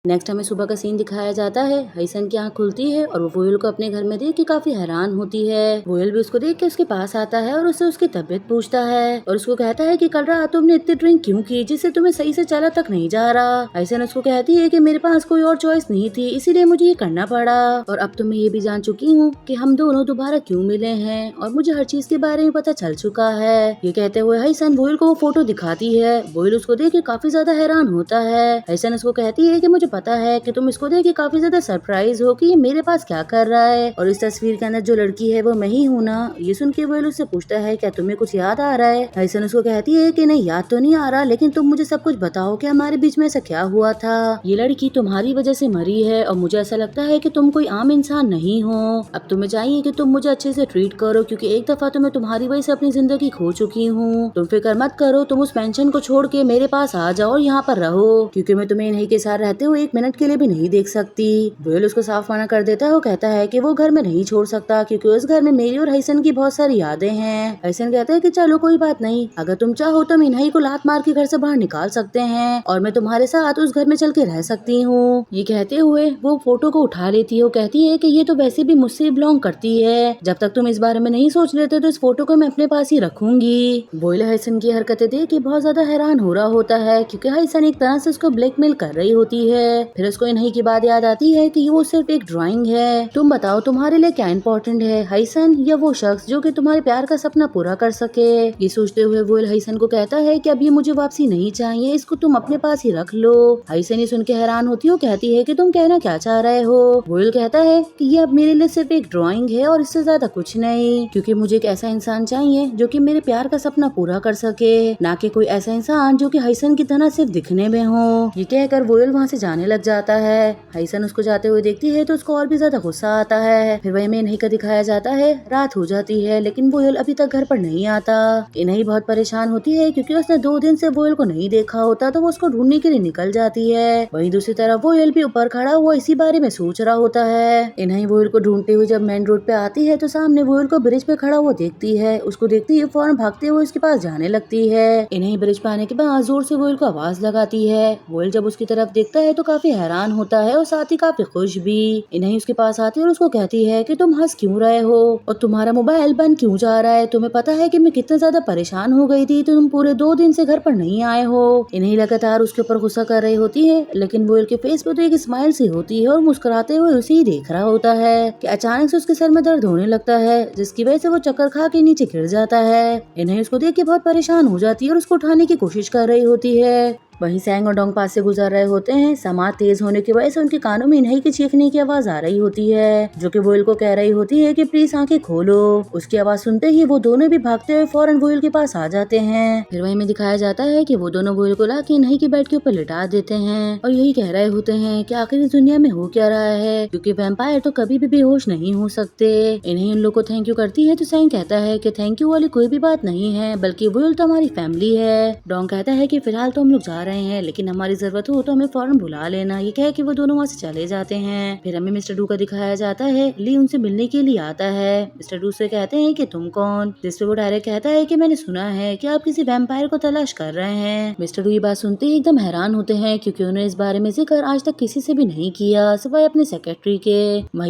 Next हमें सुबह का सीन दिखाया जाता है। हाईसन की आंख खुलती है और वो वोयल को अपने घर में देख के काफी हैरान होती है। वोयल भी उसको देख के उसके पास आता है और उससे उसकी तबीयत पूछता है और उसको कहता है कि कल रात तुमने इतनी ड्रिंक क्यों की जिससे तुम्हें सही से चला तक नहीं जा रहा। हाईसन उसको कहती है कि मेरे पास कोई और चॉइस नहीं थी, इसीलिए मुझे ये करना पड़ा और अब तो मैं ये भी जान चुकी हूँ कि हम दोनों दोबारा क्यों मिले हैं और मुझे हर चीज के बारे में पता चल चुका है। ये कहते हुए हाईसन वोयल को वो फोटो दिखाती है। वोयल उसको देख के काफी ज्यादा हैरान होता है। हाईसन उसको कहती है कि मुझे पता है कि तुम इसको देख के काफी ज्यादा सरप्राइज हो कि ये मेरे पास क्या कर रहा है और इस तस्वीर के अंदर जो लड़की है वो मैं ही हूँ ना। ये सुन के वोयल उससे पूछता है क्या तुम्हें कुछ याद आ रहा है। हाईसन उसको कहती है कि नहीं याद तो नहीं आ रहा, लेकिन तुम मुझे सब कुछ बताओ कि हमारे बीच में ऐसा क्या हुआ था। ये लड़की तुम्हारी वजह से मरी है और मुझे ऐसा लगता है कि तुम कोई आम इंसान नहीं हो। अब तुम्हें चाहिए कि तुम मुझे अच्छे से ट्रीट करो क्योंकि एक दफा तो मैं तुम्हारी वजह से अपनी जिंदगी खो चुकी हूँ। तुम फिक्र मत करो, तुम उस पेंशन को छोड़ के मेरे पास आ जाओ और यहाँ पर रहो क्योंकि मैं तुम्हें इन्हीं के साथ रहते हुए 1 मिनट के लिए भी नहीं देख सकती। वोयल उसको साफ मना कर देता है। वो कहता है कि वो घर में नहीं छोड़ सकता क्योंकि उस घर में मेरी और हाईसन की बहुत सारी यादें हैं। हाईसन कहता है कि चलो कोई बात नहीं, अगर तुम चाहो तो हम इन्हीं को लात मार के घर से बाहर निकाल सकते हैं और मैं तुम्हारे साथ उस घर में चल के रह सकती हूँ। ये कहते हुए वो फोटो को उठा लेती है। वो कहती है कि ये तो वैसे भी मुझसे बिलोंग करती है, जब तक तुम इस बारे में नहीं सोच लेते तो इस फोटो को मैं अपने पास ही रखूंगी। वोयल हाईसन की हरकतें देख के बहुत ज्यादा हैरान हो रहा होता है क्योंकि हाईसन एक तरह से उसको ब्लैकमेल कर रही होती है। फिर उसको इन्हीं की बात याद आती है कि वो सिर्फ एक ड्राइंग है। तुम बताओ तुम्हारे लिए क्या इम्पोर्टेंट है, हाईसन या वो शख्स जो कि तुम्हारे प्यार का सपना पूरा कर सके। ये सोचते हुए वोयल हाईसन को कहता है कि अब ये मुझे वापसी नहीं चाहिए, इसको तुम अपने पास ही रख लो। हाईसन ये सुन के हैरान होती है। कहती है कि तुम कहना क्या चाह रहे हो। वोयल कहता है कि ये अब मेरे लिए सिर्फ एक ड्राइंग है और इससे ज्यादा कुछ नहीं, क्योंकि मुझे एक ऐसा इंसान चाहिए जो कि मेरे प्यार का सपना पूरा कर सके, ना कि कोई ऐसा इंसान जो कि हाईसन की तरह सिर्फ दिखने में हो। ये कहकर वोयल वहाँ से जाने लग जाता है। हाईसन उसको जाते हुए देखती है तो उसको और भी ज्यादा गुस्सा आता है। फिर वही में इन्हीं का दिखाया जाता है। रात हो जाती है लेकिन वोयल अभी तक घर पर नहीं आता। इन्हीं बहुत परेशान होती है क्योंकि उसने 2 दिन से वोयल को नहीं देखा होता तो वो उसको ढूंढने के लिए निकल जाती है। वहीं दूसरी तरफ वोयल भी ऊपर खड़ा हुआ इसी बारे में सोच रहा होता है। इन्हीं वोयल को ढूंढते हुए जब मेन रोड पे आती है तो सामने वोयल को ब्रिज पे खड़ा हुआ देखती है। उसको देखती है फौरन भागते हुए उसके पास जाने लगती है। इन्हीं ब्रिज पे आने के बाद जोर से वोयल को आवाज लगाती है। वोयल जब उसकी तरफ देखता है तो काफी हैरान होता है और साथ ही काफी खुश भी। इन्हीं उसके पास आती है और उसको कहती है कि तुम हंस क्यों रहे हो और तुम्हारा मोबाइल बंद क्यों जा रहा है। तुम्हें पता है कि मैं कितना ज्यादा परेशान हो गई थी, तो तुम पूरे 2 दिन से घर पर नहीं आए हो। इन्हीं लगातार उसके ऊपर गुस्सा कर रही होती है लेकिन वोयल के फेस पे तो एक स्माइल सी होती है और मुस्कुराते हुए उसे ही देख रहा होता है कि अचानक से उसके सर में दर्द होने लगता है जिसकी वजह से वो चक्कर खा के नीचे गिर जाता है। इन्हीं उसको देख के बहुत परेशान हो जाती है और उसको उठाने की कोशिश कर रही होती है। वहीं सैंग और डोंग पास से गुजर रहे होते हैं। समाज तेज होने की वजह से उनके कानों में इन्हीं की चीखने की आवाज आ रही होती है जो कि वोयल को कह रही होती है कि प्लीज आंखें खोलो। उसकी आवाज सुनते ही वो दोनों भी भागते हुए फौरन वोयल के पास आ जाते हैं। फिर वहीं में दिखाया जाता है कि वो दोनों वोयल को लाके इन्हीं के बेड के ऊपर लिटा देते हैं और यही कह रहे होते हैं कि आखिर इस दुनिया में हो क्या रहा है, क्योंकि वैम्पायर तो कभी भी बेहोश नहीं हो सकते। इन्हीं उन लोग को थैंक यू करती है तो सैंग कहता है कि थैंक यू वाली कोई भी बात नहीं है, बल्कि वोयल तो हमारी फैमिली है। डोंग कहता है कि फिलहाल तो हम लोग जा रहे हैं, लेकिन हमारी जरूरत हो तो हमें फौरन बुला लेना। ये कह के वो दोनों वहाँ से चले जाते हैं। फिर हमें मिस्टर डू का दिखाया जाता है। ली उनसे मिलने के लिए आता है। मिस्टर डू से कहते हैं कि तुम कौन, जिस पे वो डायरेक्ट कहता है कि मैंने सुना है कि आप किसी वैम्पायर को तलाश कर रहे हैं। मिस्टर डू ये बात सुनते ही एकदम हैरान होते हैं क्योंकि उन्होंने इस बारे में जिक्र आज तक किसी से भी नहीं किया सिवाय अपने सेक्रेटरी के।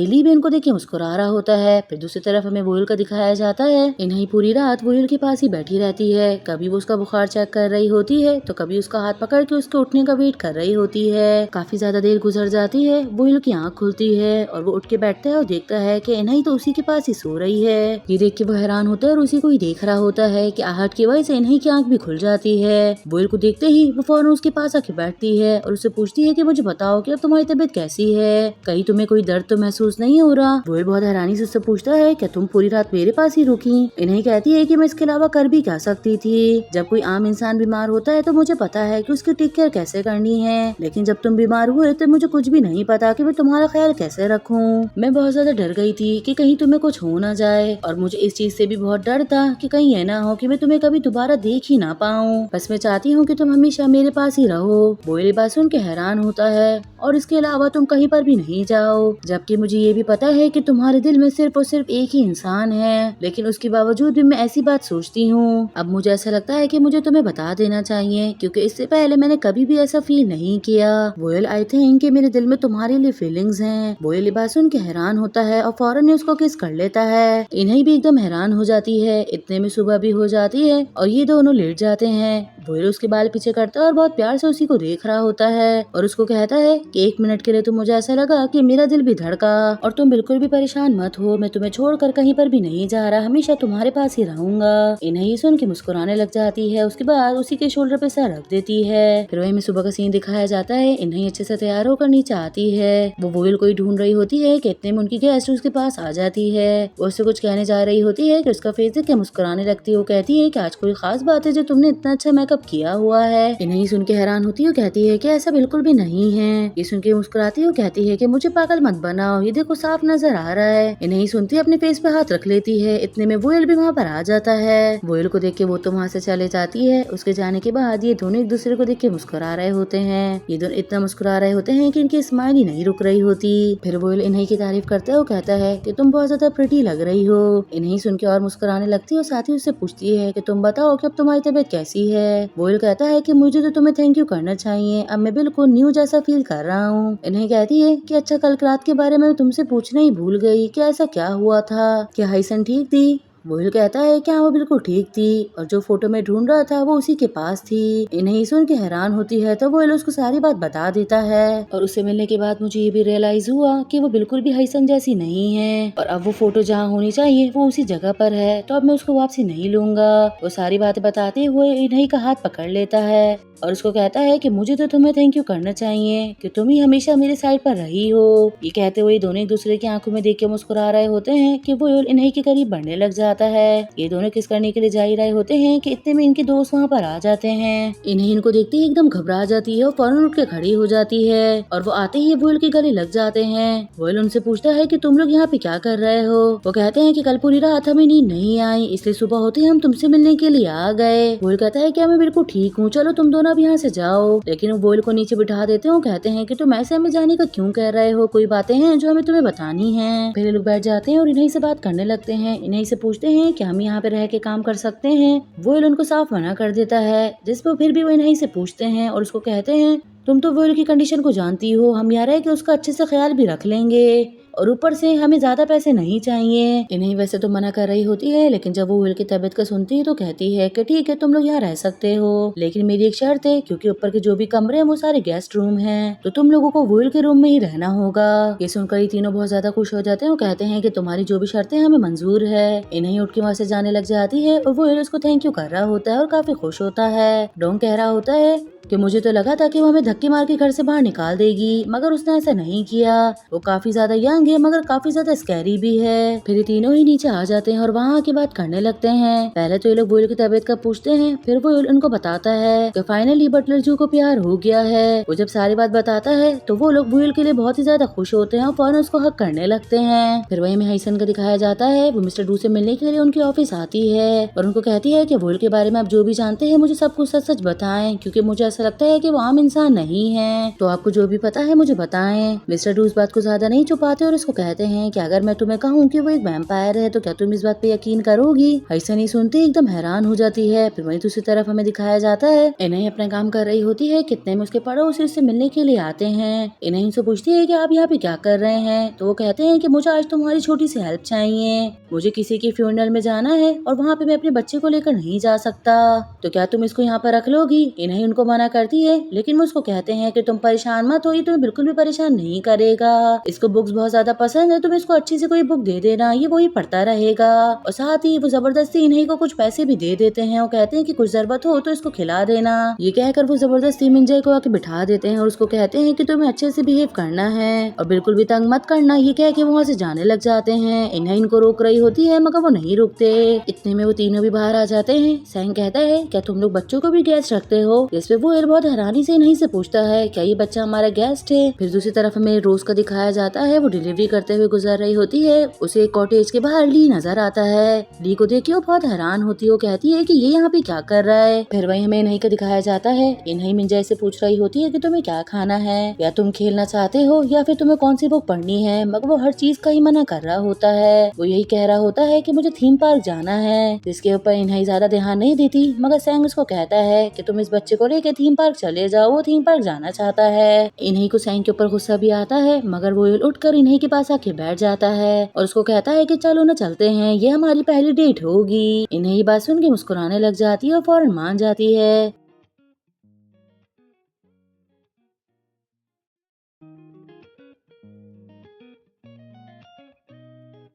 ली भी इनको देख के मुस्कुरा रहा होता है। फिर दूसरी तरफ हमें वोयल का दिखाया जाता है। इन्हीं पूरी रात वोयल के पास ही बैठी रहती है। कभी वो उसका बुखार चेक कर रही होती है तो कभी उसका हाथ पकड़ के उसके उठने का वेट कर रही होती है। काफी ज्यादा देर गुजर जाती है। वोयल की आंख खुलती है और वो उठ के बैठता है और देखता है कि इन्हीं तो उसी के पास ही सो रही है। ये देख के वो हैरान होता है और उसी को ही देख रहा होता है कि आहट की वजह से इन्हीं की आंख भी खुल जाती है। वोयल को देखते ही वो फौरन उसके पास आके बैठती है और उससे पूछती है कि मुझे बताओ कि अब तुम्हारी तबीयत कैसी है, कहीं तुम्हें कोई दर्द तो महसूस नहीं हो रहा। वोयल बहुत हैरानी से उससे पूछता है क्या तुम पूरी रात मेरे पास ही रुकी। इन्हीं कहती है कि मैं इसके अलावा कर भी क्या सकती थी। जब कोई आम इंसान बीमार होता है तो मुझे पता है कि उसकी टेक केयर कैसे करनी है, लेकिन जब तुम बीमार हुए तो मुझे कुछ भी नहीं पता कि मैं तुम्हारा ख्याल कैसे रखूं। मैं बहुत ज्यादा डर गई थी कि कहीं तुम्हें कुछ हो ना जाए और मुझे इस चीज से भी बहुत डर था कि कहीं ये ना हो कि मैं तुम्हें कभी दोबारा देख ही ना पाऊं। बस मैं चाहती हूँ कि तुम हमेशा मेरे पास ही रहो। वोयल बात सुन के हैरान होता है और इसके अलावा तुम कहीं पर भी नहीं जाओ, जबकि मुझे ये भी पता है कि तुम्हारे दिल में सिर्फ और सिर्फ एक ही इंसान है, लेकिन उसके बावजूद भी मैं ऐसी बात सोचती हूँ। अब मुझे ऐसा लगता है कि मुझे तुम्हें बता देना चाहिए क्योंकि इससे पहले पहले मैंने कभी भी ऐसा फील नहीं किया। वोयल आई थिंक कि मेरे दिल में तुम्हारे लिए फीलिंग्स हैं। वोयल ये बात सुन के हैरान होता है और फौरन उसको किस कर लेता है। इन्हें भी एकदम हैरान हो जाती है। इतने में सुबह भी हो जाती है और ये दोनों लेट जाते हैं। वोयल उसके बाल पीछे करता है और बहुत प्यार से उसी को देख रहा होता है और उसको कहता है कि 1 मिनट के लिए तो मुझे ऐसा लगा कि मेरा दिल भी धड़का और तुम बिल्कुल भी परेशान मत हो, मैं तुम्हें छोड़कर कहीं पर भी नहीं जा रहा, हमेशा तुम्हारे पास ही रहूंगा। इन्हें ही सुन के मुस्कुराने लग जाती है। उसके बाद उसी के शोल्डर पे सर रख देती है। फिर वही में सुबह का सीन दिखाया जाता है। इन्हें अच्छे से तैयार होकर नीचे आती है। वो वोयल को ही ढूंढ रही होती है कि इतने में उनकी गेस्ट उसके पास आ जाती है। वो उससे कुछ कहने जा रही होती है कि उसका फेस देख के मुस्कुराने लगती है। वो कहती है कि आज कोई खास बात है जो तुमने इतना अच्छा मेकअप किया हुआ है। इन्हें ही सुन के हैरान होती है। कहती है कि ऐसा बिल्कुल भी नहीं है। ये सुन के मुस्कुराती है। कहती है कि मुझे पागल मत बनाओ, ये देखो साफ नजर आ रहा है। इन्हें ही सुनती है अपने फेस पे हाथ रख लेती है। इतने में वोयल भी वहाँ पर आ जाता है। वोयल को देख के वो तो वहाँ से चले जाती है। उसके जाने के बाद ये दोनों एक दूसरे को देख के मुस्कुरा रहे होते हैं। ये दोनों इतना मुस्कुरा रहे होते हैं कि इनकी स्माइल ही नहीं रुक रही होती। फिर वोयल इन्हें की तारीफ करता है। वो कहता है कि तुम बहुत ज्यादा प्रिटी लग रही हो। इन्हें सुन के और मुस्कुराने लगती है और साथ ही उससे पूछती है कि तुम बताओ कि अब तुम्हारी तबीयत कैसी है। वोयल कहता है कि मुझे तो तुम्हें थैंक यू करना चाहिए, अब मैं बिल्कुल न्यू जैसा फील कर रहा हूँ। इन्हें कहती है कि अच्छा कल रात के बारे में तुमसे पूछना ही भूल गई कि ऐसा क्या हुआ था, क्या हाइसन ठीक थी। वोयल कहता है क्या वो बिल्कुल ठीक थी और जो फोटो में ढूंढ रहा था वो उसी के पास थी। इन्हें सुन के हैरान होती है तो वोयल उसको सारी बात बता देता है और उससे मिलने के बाद मुझे ये भी रियलाइज हुआ कि वो बिल्कुल भी हाइसन जैसी नहीं है और अब वो फोटो जहाँ होनी चाहिए वो उसी जगह पर है, तो अब मैं उसको वापसी नहीं लूंगा। वो सारी बातें बताते हुए इन्हें का हाथ पकड़ लेता है और उसको कहता है कि मुझे तो तुम्हें थैंक यू करना चाहिए कि तुम ही हमेशा मेरे साइड पर रही हो। ये कहते हुए दोनों एक दूसरे की आंखों में देख के मुस्कुरा रहे होते हैं कि वो इन्हें के करीब बढ़ने लग जाता है। ये दोनों किस करने के लिए जा ही रहे होते हैं कि इतने में इनके दोस्त वहाँ पर आ जाते हैं। इन्हें इनको देखते ही एकदम घबरा जाती है और फौरन उठ के खड़ी हो जाती है और वो आते ही वोयल के गले लग जाते हैं। वोयल उनसे पूछता है कि तुम लोग यहाँ पे क्या कर रहे हो। वो कहते हैं कि कल पूरी रात हमें नींद नहीं आई, इसलिए सुबह होते ही हम तुमसे मिलने के लिए आ गए। वोयल कहता है कि मैं बिल्कुल ठीक हूँ, चलो तुम दोनों अब यहाँ से जाओ। लेकिन वो वोयल को नीचे बिठा देते हो। कहते हैं कि तुम ऐसे हमें जाने का क्यों कह रहे हो, कोई बातें हैं जो हमें तुम्हें बतानी है। फिर लोग बैठ जाते हैं और इन्हीं से बात करने लगते हैं। इन्हीं से पूछते हैं कि हम यहाँ पे रह के काम कर सकते हैं। वोयल उनको साफ मना कर देता है, जिस पर फिर भी वो इन्हीं से पूछते हैं और उसको कहते हैं तुम तो वोयल की कंडीशन को जानती हो, हम यहाँ रह के उसका अच्छे से ख्याल भी रख लेंगे और ऊपर से हमें ज्यादा पैसे नहीं चाहिए। इन्हें वैसे तो मना कर रही होती है, लेकिन जब वो वोयल की तबीयत का सुनती है तो कहती है कि ठीक है तुम लोग यहाँ रह सकते हो, लेकिन मेरी एक शर्त है, क्योंकि ऊपर के जो भी कमरे हैं वो सारे गेस्ट रूम हैं, तो तुम लोगों को वोयल के रूम में ही रहना होगा। ये सुनकर ये तीनों बहुत ज्यादा खुश हो जाते हैं। वो कहते हैं कि तुम्हारी जो भी शर्तें हमें मंजूर है। इन्हें उठ के वहाँ से जाने लग जाती है और वोयल उसको थैंक यू कर रहा होता है और काफी खुश होता है। डोंग कह रहा होता है कि मुझे तो लगा था कि वो हमें धक्के मार के घर से बाहर निकाल देगी, मगर उसने ऐसा नहीं किया। वो काफी ज्यादा यंग है मगर काफी ज्यादा स्कैरी भी है। फिर ये तीनों ही नीचे आ जाते हैं और वहाँ की बात करने लगते हैं। पहले तो ये लोग वोयल की तबीयत का पूछते हैं, फिर वो उनको बताता है कि फाइनली बटलर जू को प्यार हो गया है। वो जब सारी बात बताता है तो वो लोग वोयल के लिए बहुत ही ज्यादा खुश होते हैं और फौरन उसको हक करने लगते हैं। फिर वही में हाइसन का दिखाया जाता है। वो मिस्टर डू से मिलने के लिए उनके ऑफिस आती है और उनको कहती है कि वोयल के बारे में आप जो भी जानते हैं मुझे सब कुछ सच सच बताएं, क्योंकि मुझे ऐसा लगता है कि वो आम इंसान नहीं है, तो आपको जो भी पता है मुझे बताएं। मिस्टर डू इस बात को ज्यादा नहीं छुपाते और इसको कहते हैं कि अगर मैं तुम्हें कहूँ कि वो एक वैम्पायर है तो क्या तुम इस बात पे यकीन करोगी। ऐसा नहीं सुनते एकदम हैरान हो जाती है। फिर वहीं दूसरी तरफ हमें दिखाया जाता है इन्हें अपना काम कर रही होती है। कितने में उसके पड़ोसी उससे मिलने के लिए आते हैं। इन्हें इनसे पूछती है कि आप यहाँ पे क्या कर रहे हैं, तो वो कहते हैं कि मुझे आज तुम्हारी छोटी सी हेल्प चाहिए, मुझे किसी के फ्यूनरल में जाना है और वहाँ पे मैं अपने बच्चे को लेकर नहीं जा सकता, तो क्या तुम इसको यहाँ पर रख लोगी। इन्हें उनको मना करती है, लेकिन वो उसको कहते हैं कि तुम परेशान मत हो, ये तुम्हें बिल्कुल भी परेशान नहीं करेगा, इसको बुक्स बहुत ज्यादा पसंद है, तुम इसको अच्छी से कोई बुक दे देना, ये वही पढ़ता रहेगा। और साथ ही वो जबरदस्ती इन्हें को कुछ पैसे भी दे देते हैं और कहते हैं कि कुछ जरूरत हो तो इसको खिला देना। ये कहकर वो जबरदस्ती मिंजय को आके बिठा देते हैं और उसको कहते हैं कि तुम्हें अच्छे से बिहेव करना है और बिल्कुल भी तंग मत करना। ये कह के वहाँ से जाने लग जाते हैं। इन्हें इनको रोक रही होती है मगर वो नहीं रुकते। इतने में वो तीनों भी बाहर आ जाते हैं। सैंग कहता है क्या तुम लोग बच्चों को भी गेस्ट रखते हो, जिस पे वो बहुत हैरानी से नहीं से पूछता है क्या ये बच्चा हमारा गेस्ट है। फिर दूसरी तरफ हमें रोज का दिखाया जाता है, वो डिलीवरी करते हुए गुजर रही होती है, उसे एक कॉटेज के बाहर ली नजर आता है। ली को देख के वो बहुत हैरान होती है। वो कहती है कि ये यहाँ पे क्या कर रहा है। फिर वही हमें इन्हीं को दिखाया जाता है। इन्हीं मिंजाई से पूछ रही होती है कि तुम्हें क्या खाना है, या तुम खेलना चाहते हो, या फिर तुम्हें कौन सी बुक पढ़नी है। मगर वो हर चीज का ही मना कर रहा होता है। वो यही कह रहा होता है कि मुझे थीम पार्क जाना है, जिसके ऊपर इन्हीं ज्यादा ध्यान नहीं देती। मगर सैंग उसको कहता है कि तुम इस बच्चे को लेके थीम पार्क चले जाओ, वो थीम पार्क जाना चाहता है। इन्हीं को सैंग के ऊपर गुस्सा भी आता है, मगर वो उठकर इन्हीं के पास आके बैठ जाता है और उसको कहता है कि चलो ना चलते हैं, ये हमारी पहली डेट होगी। इन्हीं ये बात सुन के मुस्कुराने लग जाती है और फौरन मान जाती है।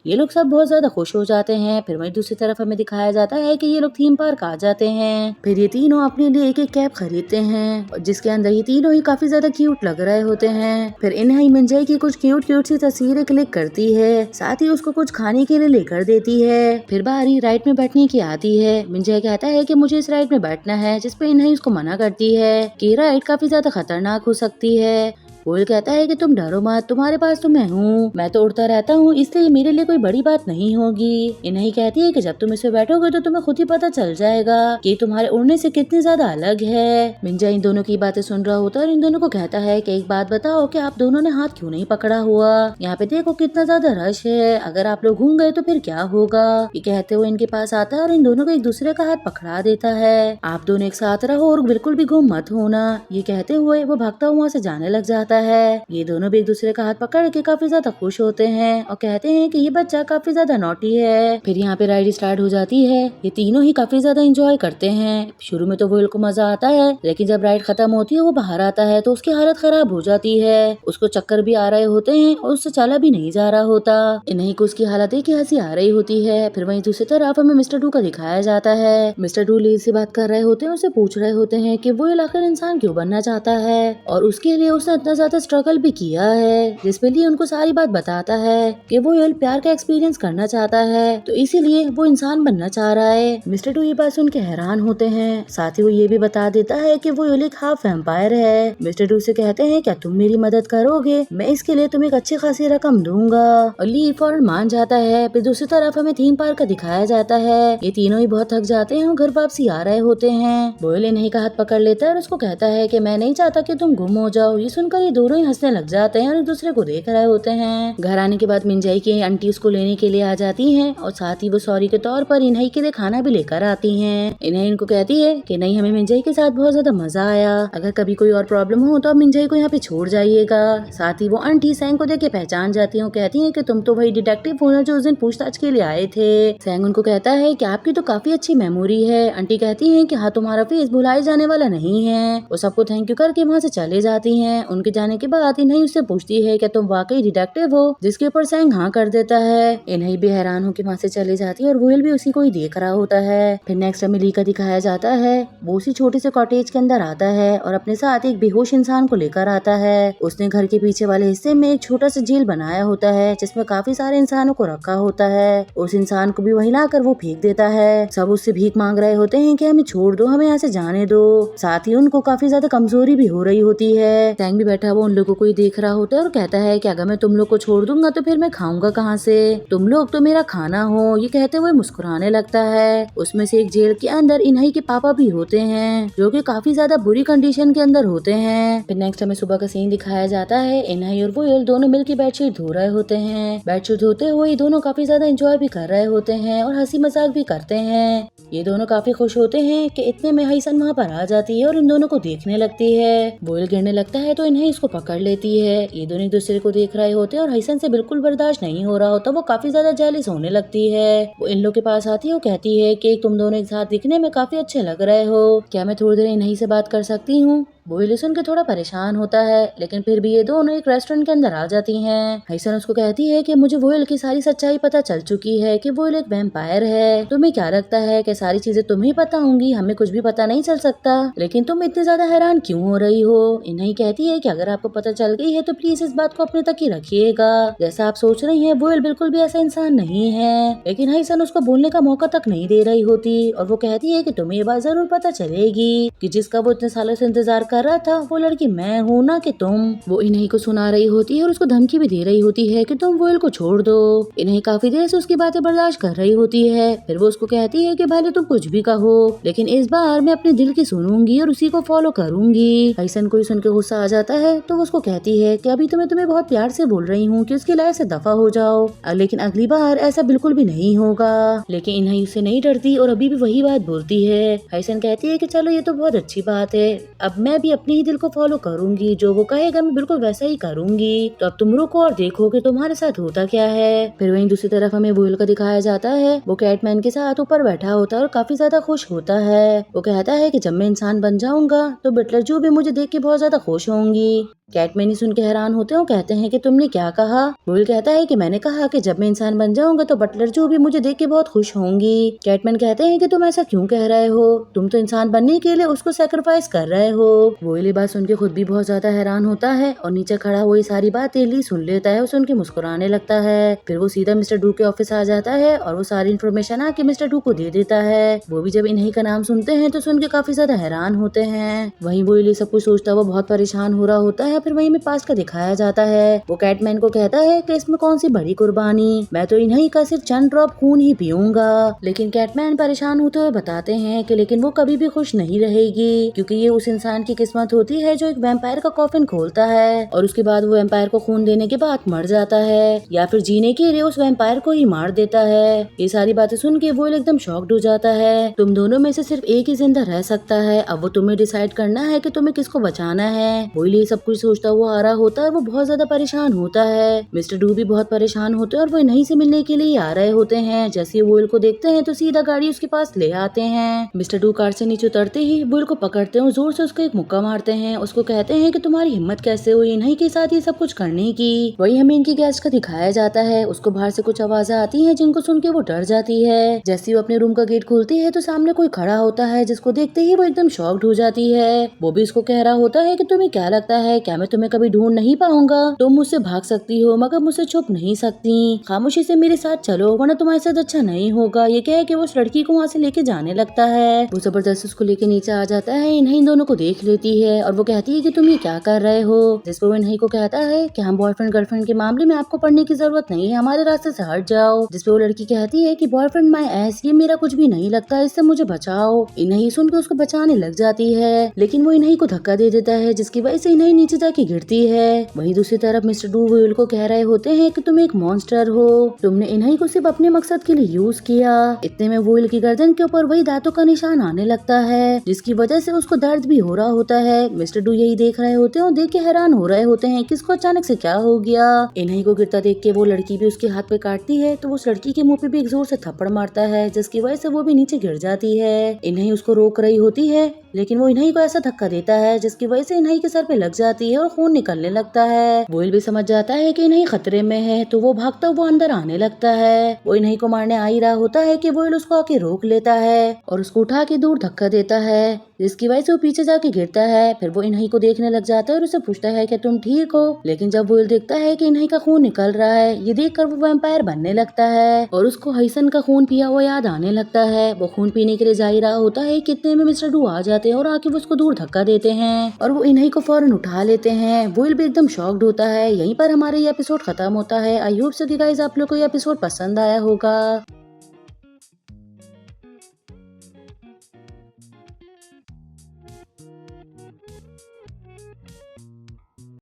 ये लोग सब बहुत ज्यादा खुश हो जाते हैं। फिर वहीं दूसरी तरफ हमें दिखाया जाता है कि ये लोग थीम पार्क आ जाते हैं। फिर ये तीनों अपने लिए एक एक कैब खरीदते हैं, और जिसके अंदर ये तीनों ही काफी ज्यादा क्यूट लग रहे होते हैं। फिर इन्हें मिंजाई की कुछ क्यूट क्यूट सी तस्वीरें क्लिक करती है, साथ ही उसको कुछ खाने के लिए लेकर देती है। फिर बारी राइड में बैठने की आती है। मिंजाई कहता है कि मुझे इस राइड में बैठना है, जिसपे इन्हें उसको मना करती है कि राइड काफी ज्यादा खतरनाक हो सकती है। कोयल कहता है कि तुम डरो मत, तुम्हारे पास तो मैं तो उड़ता रहता हूँ, इसलिए मेरे लिए कोई बड़ी बात नहीं होगी। इन्हीं कहती है कि जब तुम इसमें बैठोगे तो तुम्हें खुद ही पता चल जाएगा कि तुम्हारे उड़ने से कितनी ज्यादा अलग है। मिंजा इन दोनों की बातें सुन रहा होता है और इन दोनों को कहता है कि एक बात बताओ कि आप दोनों ने हाथ क्यों नहीं पकड़ा हुआ। यहाँ पे देखो कितना ज्यादा रश है, अगर आप लोग घूम गए तो फिर क्या होगा। ये कहते हुए इनके पास आता है और इन दोनों को एक दूसरे का हाथ पकड़ा देता है। आप दोनों एक साथ रहो और बिल्कुल भी गुम मत होना। ये कहते हुए वो भागता हुआ से जाने लग जाता है। ये दोनों भी एक दूसरे का हाथ पकड़ के काफी ज्यादा खुश होते हैं और कहते हैं कि ये बच्चा काफी ज्यादा नॉटी है। फिर यहाँ पे राइड स्टार्ट हो जाती है। ये तीनों ही काफी ज्यादा एंजॉय करते हैं। शुरू में तो वोयल को मजा आता है, लेकिन जब राइड खत्म होती है वो बाहर आता है तो उसकी हालत खराब हो जाती है। उसको चक्कर भी आ रहे होते हैं और उससे चला भी नहीं जा रहा होता। इन्हीं को उसकी हालत देख के हंसी आ रही होती है। फिर वहीं दूसरी तरफ हमें मिस्टर डू का दिखाया जाता है। मिस्टर डू ली से बात कर रहे होते हैं, उससे पूछ रहे होते हैं कि वो आखिर इंसान क्यों बनना चाहता है और उसके लिए उसने इतना ज्यादा स्ट्रगल भी किया है, जिसपे लिए उनको सारी बात बताता है कि वो प्यार का एक्सपीरियंस करना चाहता है, तो इसीलिए वो इंसान बनना चाह रहा है। मिस्टर डू ये बात सुन के हैरान होते हैं। साथ ही वो ये भी बता देता है कि वो एक हाफ वैम्पायर है। मिस्टर डू से कहते हैं क्या तुम मेरी मदद करोगे, मैं इसके लिए तुम्हें एक अच्छी खासी रकम दूंगा। और ली फौरन मान जाता है। फिर दूसरी तरफ हमें थीम पार्क का दिखाया जाता है। ये तीनों ही बहुत थक जाते हैं और घर वापसी आ रहे होते हैं। बोयल इन्हीं का हाथ पकड़ लेता है और उसको कहता है कि मैं नहीं चाहता कि तुम गुम हो जाओ। ये सुनकर ये दोनों ही हंसने लग जाते हैं और एक दूसरे को देख रहे होते हैं। घर आने के बाद मिंजाई की आंटी उसको लेने के लिए आ जाती हैं और साथ ही वो सॉरी के तौर पर इन्हीं के लिए खाना भी लेकर आती हैं। इन्हें इनको कहती है कि नहीं, हमें मिंजाई के साथ बहुत ज्यादा मजा आया, अगर कभी कोई और प्रॉब्लम हो तो आप मिंजाई को यहाँ पे छोड़ जाइएगा। साथ ही वो आंटी सैंग को देख के पहचान जाती है, कहती है कि तुम तो वही डिटेक्टिव हो ना जो उस दिन पूछताछ के लिए आए थे। सैंग उनको कहता है कि आपकी तो काफी अच्छी मेमोरी है। आंटी कहती है कि हाँ, तुम्हारा फेस भुलाए जाने वाला नहीं है। वो सबको थैंक यू करके वहाँ से चले जाती हैं। उनके जाने के बाद इन्हें उससे पूछती है कि तुम वाकई डिटेक्टिव हो, जिसके ऊपर सैंग हाँ कर देता है। इन्हें भी हैरान होकर वहाँ से चली जाती है और वोयल भी उसी को ही देख रहा होता है। फिर नेक्स्ट हमें ली का दिखाया जाता है। वो उसी छोटे से कॉटेज के अंदर आता है और अपने साथ एक बेहोश इंसान को लेकर आता है। उसने घर के पीछे वाले हिस्से में एक छोटा सा जेल बनाया होता है, जिसमें काफी सारे इंसानों को रखा होता है। उस इंसान को भी वहीं लाकर वो फेंक देता है। सब उससे भीख मांग रहे होते हैं कि हमें छोड़ दो, हमें यहाँ से जाने दो। साथ ही उनको काफी ज्यादा कमजोरी भी हो रही होती है। सैंग भी बैठा हुआ उन लोगों को ही देख रहा होता है और कहता है कि अगर मैं तुम लोग को छोड़ दूंगा तो फिर मैं खाऊंगा कहाँ से, तुम लोग तो मेरा खाना हो। ये कहते हुए मुस्कुराने लगता है। उसमें से एक जेल के अंदर इन्हीं के पापा भी होते हैं, जो कि काफी ज्यादा बुरी कंडीशन के अंदर होते हैं। फिर नेक्स्ट हमें सुबह का सीन दिखाया जाता है। इन्हीं और वोयल दोनों मिलकर बेडशीट धो रहे होते हैं। बेडशीट धोते हुए ये दोनों काफी ज्यादा एंजॉय भी कर रहे होते हैं और हंसी मजाक भी करते हैं। ये दोनों काफी खुश होते हैं कि इतने में हाइसन वहाँ पर आ जाती है और इन दोनों को देखने लगती है। वोयल गिरने लगता है तो इन्हें इसको पकड़ लेती है। ये दोनों एक दूसरे को देख रहे होते हैं और हाइसन से बिल्कुल बर्दाश्त नहीं हो रहा होता। वो काफी ज्यादा जेलिस होने लगती है। वो इन लोग के पास आती है और कहती है कि तुम दोनों एक साथ दिखने में काफी अच्छे लग रहे हो, क्या मैं थोड़ी देर इन्हीं से बात कर सकती हूँ। वोयल सुन के थोड़ा परेशान होता है, लेकिन फिर भी ये दोनों एक रेस्टोरेंट के अंदर आ जाती हैं। हाइसन उसको कहती है कि मुझे वोयल की सारी सच्चाई पता चल चुकी है कि वोयल एक वैम्पायर है। तुम्हें क्या लगता है कि सारी चीजें तुम्हें पता होंगी, हमें कुछ भी पता नहीं चल सकता, लेकिन तुम इतनी ज्यादा हैरान क्यों हो रही हो। इन्हीं कहती है कि अगर आपको पता चल गई है तो प्लीज इस बात को अपने तक ही रखिएगा। जैसा आप सोच रही हैं वोयल बिल्कुल भी ऐसा इंसान नहीं है। लेकिन हाइसन उसको बोलने का मौका तक नहीं दे रही होती और वो कहती है कि तुम्हें ये बात जरूर पता चलेगी कि जिसका वो इतने सालों से इंतजार कर रहा था वो लड़की मैं हूँ, ना कि तुम। वो इन्हीं को सुना रही होती है और उसको धमकी भी दे रही होती है कि तुम वोयल को छोड़ दो। इन्हीं काफी देर से उसकी बातें बर्दाश्त कर रही होती है। फिर वो उसको कहती है कि भले तुम कुछ भी कहो लेकिन इस बार मैं अपने दिल की सुनूंगी और उसी को फॉलो करूंगी। हाइसन को सुन के गुस्सा आ जाता है तो वो उसको कहती है कि अभी तो मैं तुम्हें बहुत प्यार से बोल रही हूँ कि उसकी लाइफ से दफा हो जाओ, लेकिन अगली बार ऐसा बिल्कुल भी नहीं होगा। लेकिन इन्हीं उससे नहीं डरती और अभी भी वही बात बोलती है। हाइसन कहती है कि चलो ये तो बहुत अच्छी बात है, अब मैं भी अपने ही दिल को फॉलो करूंगी, जो वो कहेगा मैं बिल्कुल वैसा ही करूंगी। तो अब तुम रुको और देखो कि तुम्हारे साथ होता क्या है। फिर वहीं दूसरी तरफ हमें वोयल का दिखाया जाता है। वो कैटमैन के साथ ऊपर बैठा होता है और काफी ज्यादा खुश होता है। वो कहता है कि जब मैं इंसान बन जाऊंगा तो बटलर जो भी मुझे देख के बहुत ज्यादा खुश होंगी। कैटमैन ही सुन के हैरान होते हैं, कहते हैं कि तुमने क्या कहा। वोयल कहता है कि मैंने कहा कि जब मैं इंसान बन जाऊंगा तो बटलर जो भी मुझे देख के बहुत खुश होंगी। कैटमैन कहते हैं कि तुम ऐसा क्यों कह रहे हो, तुम तो इंसान बनने के लिए उसको सेक्रीफाइस कर रहे हो। वोयल ये बात सुन के खुद भी बहुत ज्यादा हैरान होता है और नीचे खड़ा वो ये सारी बातें ली सुन लेता है और सुन के मुस्कुराने लगता है। फिर वो सीधा मिस्टर डू के ऑफिस आ जाता है और वो सारी इन्फॉर्मेशन आके मिस्टर डू को दे देता है। वो भी जब इन्हीं का नाम सुनते हैं तो सुन के काफी ज्यादा हैरान होते हैं। वहीं वोयल ये सब कुछ सोचता हुआ बहुत परेशान हो रहा होता है। फिर वहीं में पास का दिखाया जाता है। वो कैटमैन को कहता है कि इसमें कौन सी बड़ी कुर्बानी, मैं तो इन्हीं का सिर्फ चंद ड्रॉप खून ही पीऊंगा। लेकिन कैटमैन परेशान होते हुए बताते हैं कि लेकिन वो कभी भी खुश नहीं रहेगी, क्योंकि ये उस इंसान की किस्मत होती है जो एक वैम्पायर का कॉफिन खोलता है और उसके बाद वो वैम्पायर को खून देने के बाद मर जाता है या फिर जीने के लिए उस वैम्पायर को ही मार देता है। ये सारी बातें सुन के वो एकदम शॉक्ड हो जाता है। तुम दोनों में से सिर्फ एक ही जिंदा रह सकता है, अब वो तुम्हें डिसाइड करना है कि तुम्हें किसको बचाना है। वो ये सब कुछ सोचता हुआ आ रहा होता है। वो बहुत ज्यादा परेशान होता है। मिस्टर डू भी बहुत परेशान होते हैं और वो इन्हीं से मिलने के लिए आ रहे होते हैं। जैसे वोयल को देखते हैं तो सीधा गाड़ी उसके पास ले आते हैं। मिस्टर डू कार से नीचे उतरते ही वोयल को पकड़ते हैं और जोर से उसको एक मुक्का मारते हैं। उसको कहते हैं कि तुम्हारी हिम्मत कैसे हुई इन्हीं के साथ ये सब कुछ करने की। वही हमें इनकी गेस्ट का दिखाया जाता है। उसको बाहर से कुछ आवाजें आती हैं जिनको सुन के वो डर जाती है। जैसे वो अपने रूम का गेट खोलती है तो सामने कोई खड़ा होता है, जिसको देखते ही वो एकदम शॉक्ड हो जाती है। वो भी उसको कह रहा होता है कि तुम्हें क्या लगता है, क्या मैं तुम्हें कभी ढूंढ नहीं पाऊंगा? तुम मुझसे भाग सकती हो मगर मुझसे छुप नहीं सकती। खामोशी से मेरे साथ चलो वरना तुम्हारे साथ अच्छा नहीं होगा। ये कह के वो उस लड़की को वहाँ से लेके जाने लगता है। वो जबरदस्ती उसको लेके नीचे आ जाता है। इन्हीं दोनों को देख लेती है और वो कहती है कि तुम ये क्या कर रहे हो। जिस पर वो इन्हीं को कहता है कि हम बॉयफ्रेंड गर्लफ्रेंड के मामले में आपको पढ़ने की जरूरत नहीं है, हमारे रास्ते से हट जाओ। जिस पे वो लड़की कहती है कि बॉयफ्रेंड माय एस, ये मेरा कुछ भी नहीं लगता, इससे मुझे बचाओ। इन्हीं सुन के उसको बचाने लग जाती है लेकिन वो इन्हीं को धक्का दे देता है, जिसकी वजह से इन्हीं नीचे जाके गिरती है। वहीं दूसरी तरफ मिस्टर डू वोयल को कह रहे होते हैं कि तुम एक मॉन्स्टर हो, तुमने इन्हीं को सिर्फ अपने मकसद के लिए यूज किया। इतने में वोयल की गर्दन के ऊपर वही दांतों का निशान आने लगता है, जिसकी वजह से उसको दर्द भी हो रहा होता है। मिस्टर डू यही देख रहे होते हैं और देख के हैरान हो रहे होते हैं कि इसको अचानक से क्या हो गया। इन्हीं को गिरता देख के वो लड़की भी उसके हाथ पे काटती है तो उस लड़की के मुंह पे भी एक जोर से थप्पड़ मारता है, जिसकी वजह से वो भी नीचे गिर जाती है। इन्हीं उसको रोक रही होती है लेकिन वो इन्हीं को ऐसा धक्का देता है जिसकी वजह से इन्हीं के सर पे लग जाती है और खून निकलने लगता है। वोयल भी समझ जाता है कि इन्हीं खतरे में है तो वो भागता हुआ अंदर आने लगता है। वो इन्हीं को मारने आ ही रहा होता है कि वोयल उसको आके रोक लेता है और उसको उठा के दूर धक्का देता है, जिसकी वजह से वो पीछे जाके गिरता है। फिर वो इन्हीं को देखने लग जाता है और उसे पूछता है कि तुम ठीक हो। लेकिन जब वोयल देखता है कि इन्हीं का खून निकल रहा है, ये देखकर वो वैम्पायर बनने लगता है और उसको हाइसन का खून पिया हुआ याद आने लगता है। वो खून पीने के लिए जा ही रहा होता है, कितने में मिस्टर डू आ जाते हैं और आके वो उसको दूर धक्का देते हैं और वो इन्हीं को फौरन उठा लेते हैं। वोयल भी एकदम शॉक्ड होता है। यहीं पर हमारा ये एपिसोड खत्म होता है। आई होप सो कि गाइस आप लोग को ये एपिसोड पसंद आया होगा।